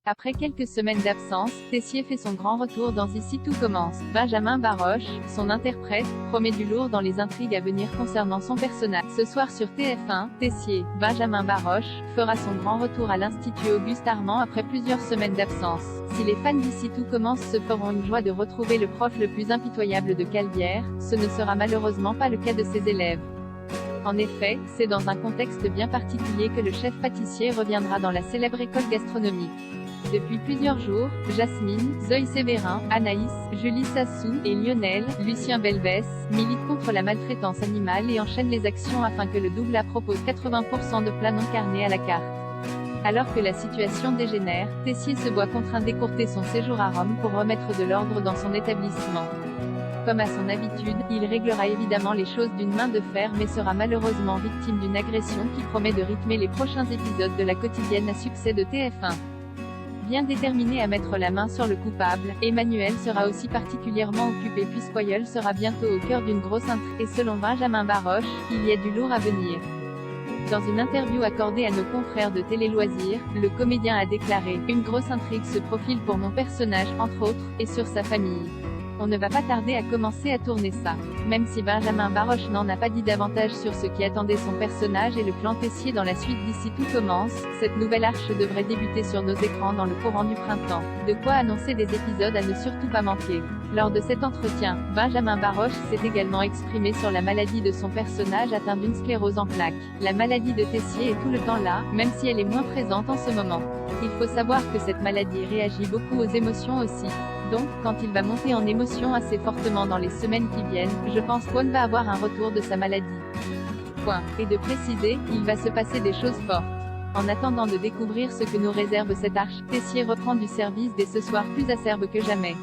Après quelques semaines d'absence, Tessier fait son grand retour dans Ici tout commence. Benjamin Baroche, son interprète, promet du lourd dans les intrigues à venir concernant son personnage. Ce soir sur TF1, Tessier, Benjamin Baroche, fera son grand retour à l'Institut Auguste Armand après plusieurs semaines d'absence. Si les fans d'Ici tout commence se feront une joie de retrouver le prof le plus impitoyable de Calvière, ce ne sera malheureusement pas le cas de ses élèves. En effet, c'est dans un contexte bien particulier que le chef pâtissier reviendra dans la célèbre école gastronomique. Depuis plusieurs jours, Jasmine, Zoé Sévérin, Anaïs, Julie Sassou et Lionel, Lucien Belbès, militent contre la maltraitance animale et enchaînent les actions afin que le Douglas propose 80% de plats non carnés à la carte. Alors que la situation dégénère, Tessier se voit contraint d'écourter son séjour à Rome pour remettre de l'ordre dans son établissement. Comme à son habitude, il réglera évidemment les choses d'une main de fer mais sera malheureusement victime d'une agression qui promet de rythmer les prochains épisodes de la quotidienne à succès de TF1. Bien déterminé à mettre la main sur le coupable, Emmanuel sera aussi particulièrement occupé puisqu'Oyeul sera bientôt au cœur d'une grosse intrigue, et selon Benjamin Baroche, il y a du lourd à venir. Dans une interview accordée à nos confrères de Télé Loisirs, le comédien a déclaré « Une grosse intrigue se profile pour mon personnage, entre autres, et sur sa famille. On ne va pas tarder à commencer à tourner ça ». Même si Benjamin Baroche n'en a pas dit davantage sur ce qui attendait son personnage et le clan Tessier dans la suite d'Ici tout commence, cette nouvelle arche devrait débuter sur nos écrans dans le courant du printemps. De quoi annoncer des épisodes à ne surtout pas manquer. Lors de cet entretien, Benjamin Baroche s'est également exprimé sur la maladie de son personnage atteint d'une sclérose en plaques. La maladie de Tessier est tout le temps là, même si elle est moins présente en ce moment. Il faut savoir que cette maladie réagit beaucoup aux émotions aussi. Donc, quand il va monter en émotion assez fortement dans les semaines qui viennent, je pense qu'on va avoir un retour de sa maladie. Point. Et de préciser, il va se passer des choses fortes. En attendant de découvrir ce que nous réserve cette arche, Tessier reprend du service dès ce soir plus acerbe que jamais.